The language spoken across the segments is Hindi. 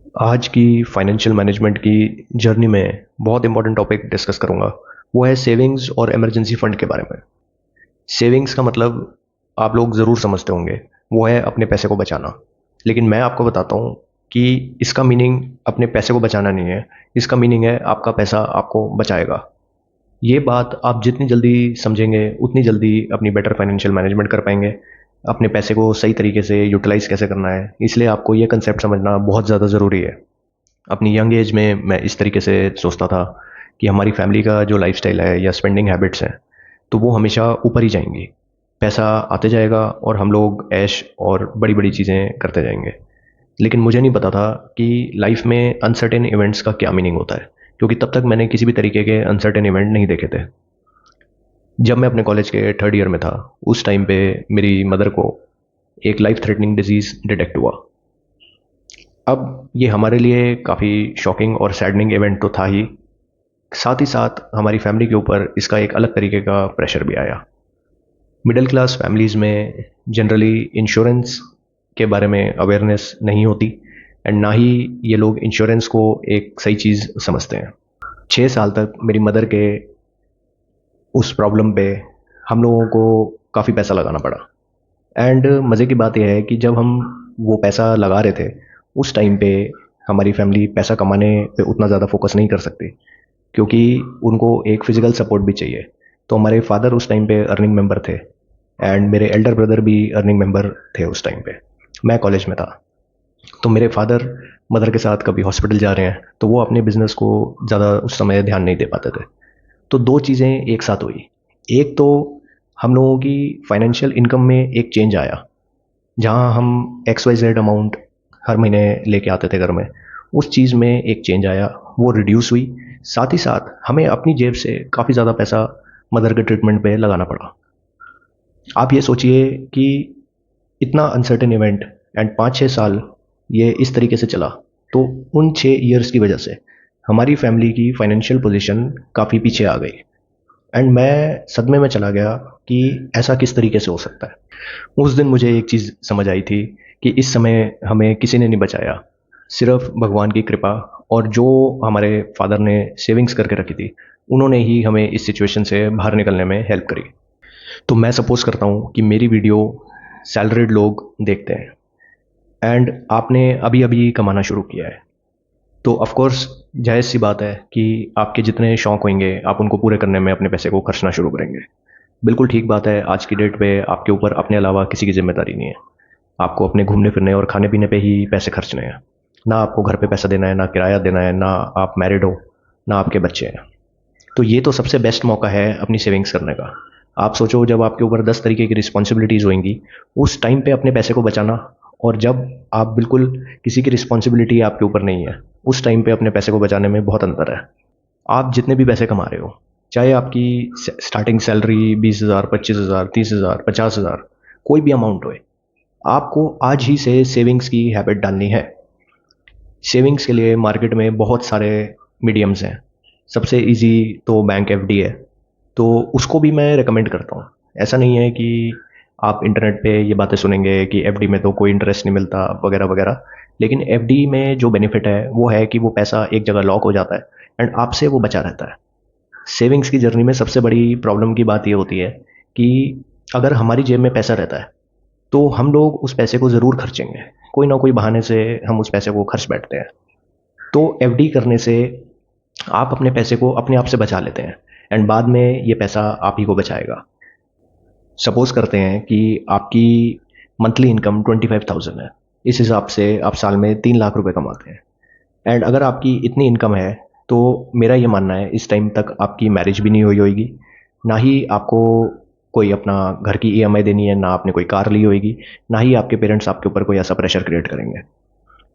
आज की फाइनेंशियल मैनेजमेंट की जर्नी में बहुत इंपॉर्टेंट टॉपिक डिस्कस करूंगा। वो है सेविंग्स और इमरजेंसी फंड के बारे में। सेविंग्स का मतलब आप लोग ज़रूर समझते होंगे, वो है अपने पैसे को बचाना। लेकिन मैं आपको बताता हूँ कि इसका मीनिंग अपने पैसे को बचाना नहीं है। इसका मीनिंग है आपका पैसा आपको बचाएगा। ये बात आप जितनी जल्दी समझेंगे उतनी जल्दी अपनी बेटर फाइनेंशियल मैनेजमेंट कर पाएंगे। अपने पैसे को सही तरीके से यूटिलाइज कैसे करना है, इसलिए आपको ये कंसेप्ट समझना बहुत ज़्यादा ज़रूरी है। अपनी यंग एज में मैं इस तरीके से सोचता था कि हमारी फैमिली का जो लाइफस्टाइल है या स्पेंडिंग हैबिट्स हैं, तो वो हमेशा ऊपर ही जाएंगी। पैसा आते जाएगा और हम लोग ऐश और बड़ी बड़ी चीज़ें करते जाएंगे। लेकिन मुझे नहीं पता था कि लाइफ में अनसर्टेन इवेंट्स का क्या मीनिंग होता है, क्योंकि तब तक मैंने किसी भी तरीके के अनसर्टेन इवेंट नहीं देखे थे। जब मैं अपने कॉलेज के थर्ड ईयर में था, उस टाइम पे मेरी मदर को एक लाइफ थ्रेटनिंग डिजीज़ डिटेक्ट हुआ। अब ये हमारे लिए काफ़ी शॉकिंग और सैडनिंग इवेंट तो था ही, साथ ही साथ हमारी फैमिली के ऊपर इसका एक अलग तरीके का प्रेशर भी आया। मिडिल क्लास फैमिलीज़ में जनरली इंश्योरेंस के बारे में अवेयरनेस नहीं होती, एंड ना ही ये लोग इंश्योरेंस को एक सही चीज़ समझते हैं। 6 साल तक मेरी मदर के उस प्रॉब्लम पे हम लोगों को काफ़ी पैसा लगाना पड़ा। एंड मज़े की बात यह है कि जब हम वो पैसा लगा रहे थे, उस टाइम पे हमारी फैमिली पैसा कमाने पे उतना ज़्यादा फोकस नहीं कर सकती, क्योंकि उनको एक फिजिकल सपोर्ट भी चाहिए। तो हमारे फादर उस टाइम पे अर्निंग मेंबर थे, एंड मेरे एल्डर ब्रदर भी अर्निंग मेंबर थे उस टाइम पे। मैं कॉलेज में था, तो मेरे फादर मदर के साथ कभी हॉस्पिटल जा रहे हैं तो वो अपने बिजनेस को ज़्यादा उस समय ध्यान नहीं दे पाते थे। तो दो चीज़ें एक साथ हुई। एक तो हम लोगों की फाइनेंशियल इनकम में एक चेंज आया, जहाँ हम एक्स वाई जेड अमाउंट हर महीने लेके आते थे घर में, उस चीज़ में एक चेंज आया, वो रिड्यूस हुई। साथ ही साथ हमें अपनी जेब से काफ़ी ज़्यादा पैसा मदर के ट्रीटमेंट पे लगाना पड़ा। आप ये सोचिए कि इतना अनसर्टेन इवेंट एंड 5-6 साल ये इस तरीके से चला, तो उन 6 ईयर्स की वजह से हमारी फैमिली की फाइनेंशियल पोजीशन काफ़ी पीछे आ गई। एंड मैं सदमे में चला गया कि ऐसा किस तरीके से हो सकता है। उस दिन मुझे एक चीज़ समझ आई थी कि इस समय हमें किसी ने नहीं बचाया, सिर्फ भगवान की कृपा। और जो हमारे फादर ने सेविंग्स करके रखी थी, उन्होंने ही हमें इस सिचुएशन से बाहर निकलने में हेल्प करी। तो मैं सपोज़ करता हूँ कि मेरी वीडियो सैलरीड लोग देखते हैं, एंड आपने अभी अभी कमाना शुरू किया है, तो ऑफ कोर्स जायज़ सी बात है कि आपके जितने शौक़ होंगे आप उनको पूरे करने में अपने पैसे को खर्चना शुरू करेंगे। बिल्कुल ठीक बात है, आज की डेट पे आपके ऊपर अपने अलावा किसी की ज़िम्मेदारी नहीं है। आपको अपने घूमने फिरने और खाने पीने पे ही पैसे खर्चने हैं। ना आपको घर पे पैसा देना है, ना किराया देना है, ना आप मैरिड हो, ना आपके बच्चे हैं। तो ये तो सबसे बेस्ट मौका है अपनी सेविंग्स करने का। आप सोचो, जब आपके ऊपर 10 तरीके की रिस्पॉन्सिबिलिटीज़ होंगी, उस टाइम पे अपने पैसे को बचाना, और जब आप बिल्कुल किसी की रिस्पॉन्सिबिलिटी आपके ऊपर नहीं है, उस टाइम पे अपने पैसे को बचाने में बहुत अंतर है। आप जितने भी पैसे कमा रहे हो, चाहे आपकी स्टार्टिंग सैलरी 20,000, 25,000, 30,000, 50,000, कोई भी अमाउंट होए, आपको आज ही से सेविंग्स की हैबिट डालनी है। सेविंग्स के लिए मार्केट में बहुत सारे मीडियम्स हैं। सबसे इजी तो बैंक एफडी है, तो उसको भी मैं रेकमेंड करता हूँ। ऐसा नहीं है कि आप इंटरनेट पे ये बातें सुनेंगे कि एफडी में तो कोई इंटरेस्ट नहीं मिलता वगैरह वगैरह, लेकिन एफडी में जो बेनिफिट है वो है कि वो पैसा एक जगह लॉक हो जाता है एंड आपसे वो बचा रहता है। सेविंग्स की जर्नी में सबसे बड़ी प्रॉब्लम की बात ये होती है कि अगर हमारी जेब में पैसा रहता है, तो हम लोग उस पैसे को ज़रूर खर्चेंगे। कोई ना कोई बहाने से हम उस पैसे को खर्च बैठते हैं। तो एफडी करने से आप अपने पैसे को अपने आप से बचा लेते हैं, एंड बाद में ये पैसा आप ही को बचाएगा। सपोज़ करते हैं कि आपकी मंथली इनकम 25,000 है। इस हिसाब से आप साल में 3 लाख रुपए कमाते हैं। एंड अगर आपकी इतनी इनकम है, तो मेरा ये मानना है इस टाइम तक आपकी मैरिज भी नहीं हुई होगी, ना ही आपको कोई अपना घर की ईएमआई देनी है, ना आपने कोई कार ली होगी, ना ही आपके पेरेंट्स आपके ऊपर कोई ऐसा प्रेशर क्रिएट करेंगे।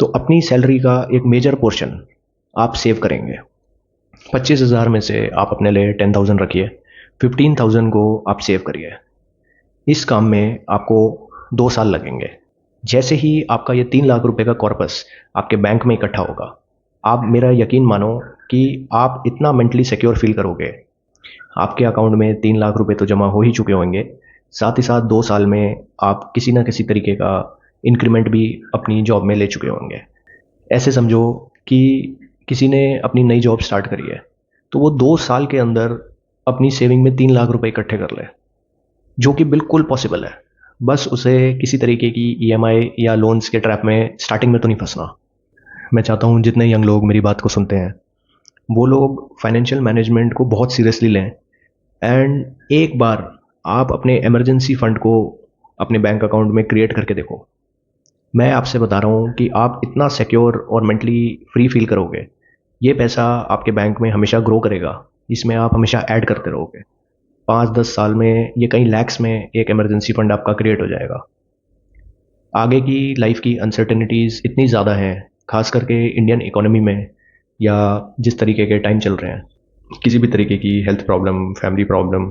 तो अपनी सैलरी का एक मेजर पोर्शन आप सेव करेंगे। 25,000 में से आप अपने लिए 10,000 रखिए, 15,000 को आप सेव करिए। इस काम में आपको 2 साल लगेंगे। जैसे ही आपका ये 3 लाख रुपए का कॉर्पस आपके बैंक में इकट्ठा होगा, आप मेरा यकीन मानो कि आप इतना मेंटली सिक्योर फील करोगे। आपके अकाउंट में 3 लाख रुपए तो जमा हो ही चुके होंगे, साथ ही साथ 2 साल में आप किसी ना किसी तरीके का इंक्रीमेंट भी अपनी जॉब में ले चुके होंगे। ऐसे समझो कि किसी ने अपनी नई जॉब स्टार्ट करी है, तो वो 2 साल के अंदर अपनी सेविंग में 3 लाख रुपए इकट्ठे कर ले, जो कि बिल्कुल पॉसिबल है। बस उसे किसी तरीके की ईएमआई या लोन्स के ट्रैप में स्टार्टिंग में तो नहीं फंसना। मैं चाहता हूँ जितने यंग लोग मेरी बात को सुनते हैं, वो लोग फाइनेंशियल मैनेजमेंट को बहुत सीरियसली लें। एंड एक बार आप अपने इमरजेंसी फंड को अपने बैंक अकाउंट में क्रिएट करके देखो। मैं आपसे बता रहा हूँ कि आप इतना सिक्योर और मेंटली फ्री फील करोगे। ये पैसा आपके बैंक में हमेशा ग्रो करेगा, इसमें आप हमेशा ऐड करते रहोगे। 5-10 साल में ये कई लैक्स में एक इमरजेंसी फंड आपका क्रिएट हो जाएगा। आगे की लाइफ की अनसर्टेनिटीज़ इतनी ज़्यादा हैं, खास करके इंडियन इकोनॉमी में, या जिस तरीके के टाइम चल रहे हैं, किसी भी तरीके की health problem, family problem,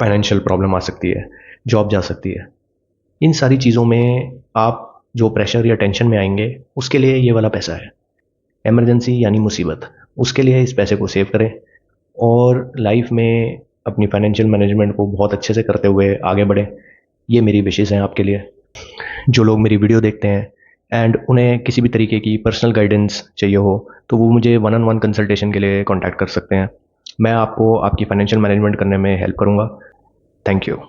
financial problem आ सकती है, जॉब जा सकती है। इन सारी चीज़ों में आप जो प्रेशर या टेंशन में आएंगे, उसके लिए ये वाला पैसा है। इमरजेंसी यानी मुसीबत, उसके लिए इस पैसे को सेव करें और लाइफ में अपनी फाइनेंशियल मैनेजमेंट को बहुत अच्छे से करते हुए आगे बढ़ें। ये मेरी विशेज़ हैं आपके लिए। जो लोग मेरी वीडियो देखते हैं एंड उन्हें किसी भी तरीके की पर्सनल गाइडेंस चाहिए हो, तो वो मुझे वन ऑन वन कंसल्टेशन के लिए कॉन्टैक्ट कर सकते हैं। मैं आपको आपकी फाइनेंशियल मैनेजमेंट करने में हेल्प करूँगा। Thank you.